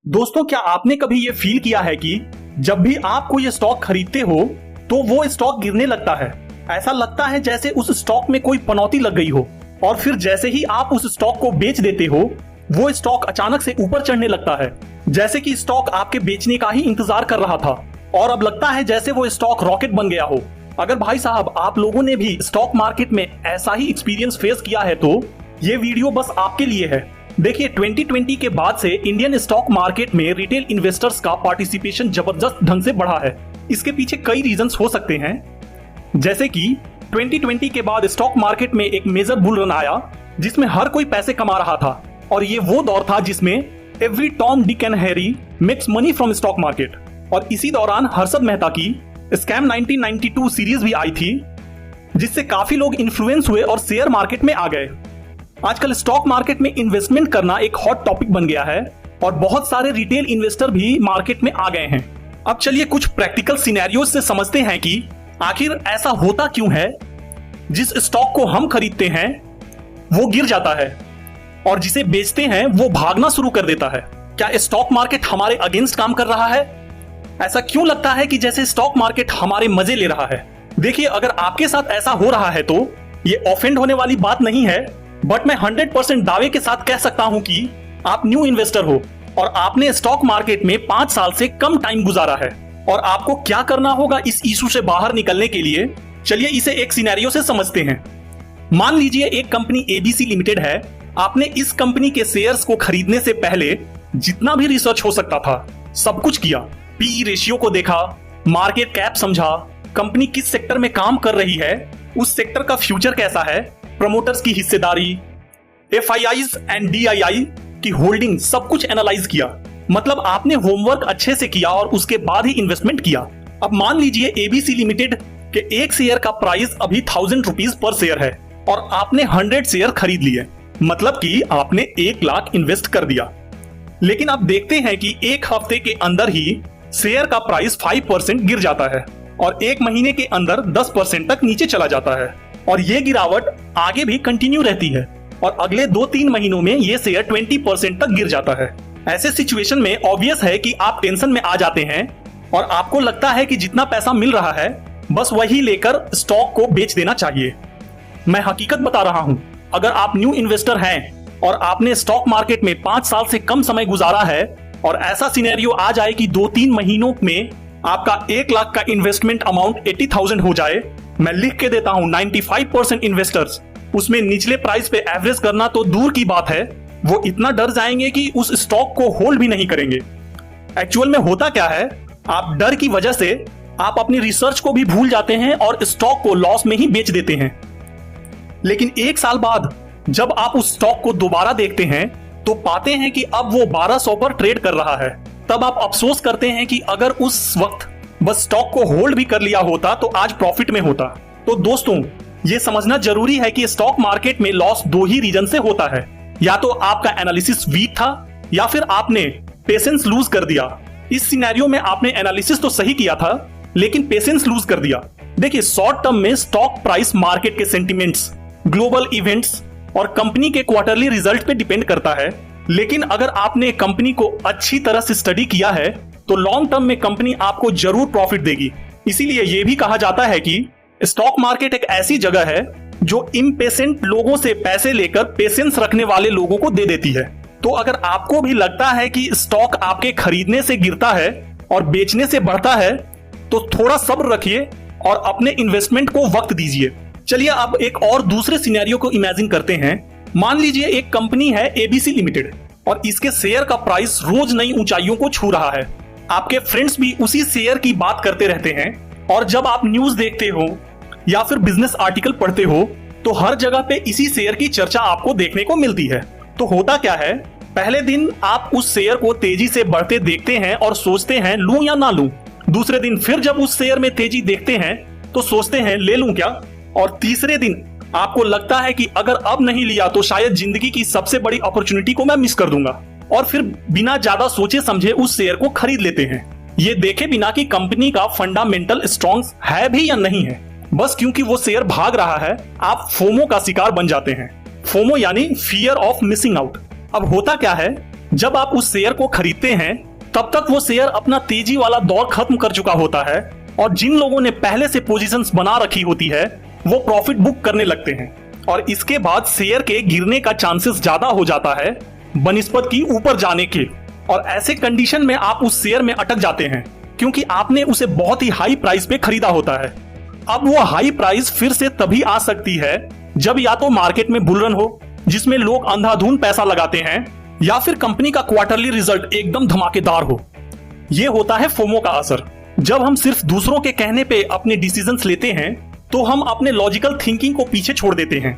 दोस्तों, क्या आपने कभी ये फील किया है कि जब भी आप कोई स्टॉक खरीदते हो तो वो स्टॉक गिरने लगता है। ऐसा लगता है जैसे उस स्टॉक में कोई पनौती लग गई हो, और फिर जैसे ही आप उस स्टॉक को बेच देते हो वो स्टॉक अचानक से ऊपर चढ़ने लगता है, जैसे कि स्टॉक आपके बेचने का ही इंतजार कर रहा था और अब लगता है जैसे वो स्टॉक रॉकेट बन गया हो। अगर भाई साहब आप लोगों ने भी स्टॉक मार्केट में ऐसा ही एक्सपीरियंस फेस किया है तो ये वीडियो बस आपके लिए है। देखिए, 2020 के बाद से इंडियन स्टॉक मार्केट में रिटेल इन्वेस्टर्स का पार्टिसिपेशन जबरदस्त ढंग से बढ़ा है। इसके पीछे कई रीजंस हो सकते हैं, जैसे कि 2020 के बाद स्टॉक मार्केट में एक मेजर बुल रन आया जिसमें हर कोई पैसे कमा रहा था, और ये वो दौर था जिसमें every Tom Dick and Harry makes money from stock market. और इसी दौरान हर्षद मेहता की स्कैम 1992 सीरीज भी आई थी, जिससे काफी लोग इन्फ्लुएंस हुए और शेयर मार्केट में आ गए। आजकल स्टॉक मार्केट में इन्वेस्टमेंट करना एक हॉट टॉपिक बन गया है और बहुत सारे रिटेल इन्वेस्टर भी मार्केट में आ गए हैं। अब चलिए कुछ प्रैक्टिकल सिनेरियोज से समझते हैं कि आखिर ऐसा होता क्यों है जिस स्टॉक को हम खरीदते हैं वो गिर जाता है और जिसे बेचते हैं वो भागना शुरू कर देता है। क्या स्टॉक मार्केट हमारे अगेंस्ट काम कर रहा है? ऐसा क्यों लगता है कि जैसे स्टॉक मार्केट हमारे मजे ले रहा है? देखिए, अगर आपके साथ ऐसा हो रहा है तो ये ऑफेंड होने वाली बात नहीं है, बट मैं 100% दावे के साथ कह सकता हूं कि आप न्यू इन्वेस्टर हो और आपने स्टॉक मार्केट में 5 साल से कम टाइम गुजारा है और आपको क्या करना होगा इस इशू से बाहर निकलने के लिए। चलिए इसे एक सिनेरियो से समझते हैं। मान लीजिए एक कंपनी एबीसी लिमिटेड है। आपने इस कंपनी के शेयर्स को खरीदने से पहले जितना भी रिसर्च हो सकता था सब कुछ किया। पीई रेशियो को देखा, मार्केट कैप समझा, कंपनी किस सेक्टर में काम कर रही है, उस सेक्टर का फ्यूचर कैसा है, प्रमोटर्स की हिस्सेदारी, एफआईआईज एंड डीआईआई की होल्डिंग, सब कुछ एनालाइज किया। मतलब आपने होमवर्क अच्छे से किया और उसके बाद ही इन्वेस्टमेंट किया। अब मान लीजिए एबीसी लिमिटेड के एक शेयर का प्राइस अभी 1000 रुपीज पर शेयर है और आपने 100 शेयर खरीद लिए, मतलब कि आपने 1 लाख इन्वेस्ट कर दिया। लेकिन अब देखते हैं कि एक हफ्ते के अंदर ही शेयर का प्राइस 5% गिर जाता है और एक महीने के अंदर 10% तक नीचे चला जाता है और ये गिरावट आगे भी कंटिन्यू रहती है और अगले 2-3 महीनों में ये शेयर 20% तक गिर जाता है। ऐसे सिचुएशन में ऑब्वियस है कि आप टेंशन में आ जाते हैं और आपको लगता है कि जितना पैसा मिल रहा है बस वही लेकर स्टॉक को बेच देना चाहिए। मैं हकीकत बता रहा हूं, अगर आप न्यू इन्वेस्टर हैं और आपने स्टॉक मार्केट में 5 साल से कम समय गुजारा है और ऐसा सिनेरियो आ जाए कि 2-3 महीनों में आपका 1 लाख का इन्वेस्टमेंट अमाउंट 80,000 हो जाए, मैं लिख के देता हूं 95% इन्वेस्टर्स उसमें निचले प्राइस पे एवरेज करना तो दूर की बात है, वो इतना डर जाएंगे कि उस स्टॉक को होल्ड भी नहीं करेंगे। एक्चुअल में होता क्या है, आप डर की वजह से आप अपनी रिसर्च को भी भूल जाते हैं और स्टॉक को लॉस में ही बेच देते हैं। लेकिन 1 साल बाद जब आप उस स्टॉक को दोबारा देखते हैं तो पाते हैं कि अब वो 1200 पर ट्रेड कर रहा है। तब आप अफसोस करते हैं कि अगर उस वक्त बस स्टॉक को होल्ड भी कर लिया होता तो आज प्रॉफिट में होता। तो दोस्तों, ये समझना जरूरी है कि स्टॉक मार्केट में लॉस 2 ही रीजन से होता है, या तो आपका एनालिसिस वीक था या फिर आपने पेशेंस लूज कर दिया। इस सिनेरियो में आपने एनालिसिस तो सही किया था लेकिन पेशेंस लूज कर दिया। देखिए, शॉर्ट टर्म में स्टॉक प्राइस मार्केट के सेंटिमेंट्स, ग्लोबल इवेंट्स और कंपनी के क्वार्टरली रिजल्ट पे डिपेंड करता है। लेकिन अगर आपने कंपनी को अच्छी तरह से स्टडी किया है तो लॉन्ग टर्म में कंपनी आपको जरूर प्रॉफिट देगी। इसीलिए यह भी कहा जाता है कि स्टॉक मार्केट एक ऐसी जगह है जो इम्पेशेंट लोगों से पैसे लेकर पेशेंस रखने वाले लोगों को दे देती है। तो अगर आपको भी लगता है कि स्टॉक आपके खरीदने से गिरता है और बेचने से बढ़ता है तो थोड़ा सब्र रखिए और अपने इन्वेस्टमेंट को वक्त दीजिए। चलिए अब एक और दूसरे सिनेरियो को इमेजिन करते हैं। मान लीजिए एक कंपनी है एबीसी लिमिटेड और इसके शेयर का प्राइस रोज नई ऊंचाइयों को छू रहा है। आपके फ्रेंड्स भी उसी शेयर की बात करते रहते हैं और जब आप न्यूज देखते हो या फिर बिजनेस आर्टिकल पढ़ते हो तो हर जगह पे इसी शेयर की चर्चा आपको देखने को मिलती है। तो होता क्या है, पहले दिन आप उस शेयर को तेजी से बढ़ते देखते हैं और सोचते हैं लूं या ना लूं। दूसरे दिन फिर जब उस शेयर में तेजी देखते हैं तो सोचते हैं ले लूं क्या, और तीसरे दिन आपको लगता है कि अगर अब नहीं लिया तो शायद जिंदगी की सबसे बड़ी अपॉर्चुनिटी को मैं मिस कर दूंगा, और फिर बिना ज्यादा सोचे समझे उस शेयर को खरीद लेते हैं, ये देखे बिना कि कंपनी का फंडामेंटल स्ट्रॉन्ग है भी या नहीं है। बस क्योंकि वो शेयर भाग रहा है आप फोमो का शिकार बन जाते हैं। फोमो यानी फियर ऑफ मिसिंग आउट। अब होता क्या है, जब आप उस शेयर को खरीदते हैं तब तक वो शेयर अपना तेजी वाला दौर खत्म कर चुका होता है और जिन लोगों ने पहले से पोजीशंस बना रखी होती है वो प्रॉफिट बुक करने लगते हैं और इसके बाद शेयर के गिरने का चांसेस ज्यादा हो जाता है बनिस्बत की ऊपर जाने के। और ऐसे कंडीशन में आप उस शेयर में अटक जाते हैं क्योंकि आपने उसे बहुत ही हाई प्राइस पे खरीदा होता है। अब वो हाई प्राइस फिर से तभी आ सकती है जब या तो मार्केट में बुल रन हो जिसमें लोग अंधाधुंध पैसा लगाते हैं या फिर कंपनी का क्वार्टरली रिजल्ट एकदम धमाकेदार हो। यह होता है फोमो का असर। जब हम सिर्फ दूसरों के कहने पे अपने डिसीजंस लेते हैं तो हम अपने लॉजिकल थिंकिंग को पीछे छोड़ देते हैं।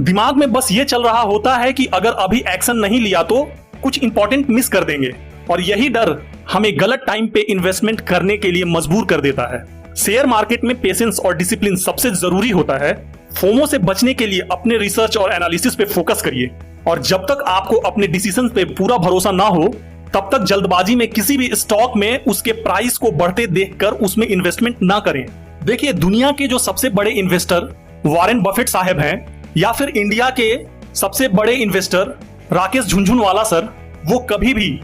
दिमाग में बस ये चल रहा होता है कि अगर अभी एक्शन नहीं लिया तो कुछ इंपॉर्टेंट मिस कर देंगे और यही डर हमें गलत टाइम पे इन्वेस्टमेंट करने के लिए मजबूर कर देता है। शेयर मार्केट में पेशेंस और डिसिप्लिन सबसे जरूरी होता है। फोमो से बचने के लिए अपने रिसर्च और एनालिसिस पे फोकस करिए और जब तक आपको अपने डिसीजन पे पूरा भरोसा ना हो तब तक जल्दबाजी में किसी भी स्टॉक में उसके प्राइस को बढ़ते देखकर उसमें इन्वेस्टमेंट ना करें। देखिए, दुनिया के जो सबसे बड़े इन्वेस्टर वॉरेन बफेट साहब हैं या फिर इंडिया के सबसे बड़े इन्वेस्टर राकेश झुनझुनवाला सर, वो कभी भी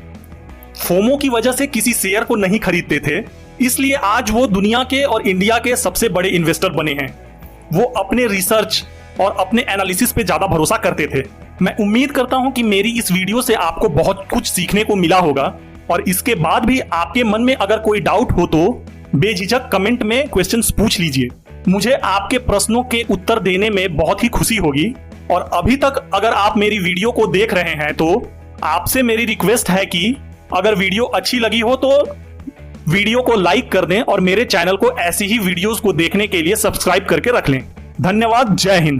फोमो की वजह से किसी शेयर को नहीं खरीदते थे, इसलिए आज वो दुनिया के और इंडिया के सबसे बड़े इन्वेस्टर बने हैं। वो अपने रिसर्च और अपने एनालिसिस पे ज्यादा भरोसा करते थे। मैं उम्मीद करता हूं कि मेरी इस वीडियो से आपको बहुत कुछ सीखने को मिला होगा और इसके बाद भी आपके मन में अगर कोई डाउट हो तो बेझिझक कमेंट में क्वेश्चंस पूछ लीजिए। मुझे आपके प्रश्नों के उत्तर देने में बहुत ही खुशी होगी। और अभी तक अगर आप मेरी वीडियो को देख रहे हैं तो आपसे मेरी रिक्वेस्ट है कि अगर वीडियो अच्छी लगी हो तो वीडियो को लाइक कर दें और मेरे चैनल को ऐसी ही वीडियोस को देखने के लिए सब्सक्राइब करके रख लें। धन्यवाद। जय हिंद।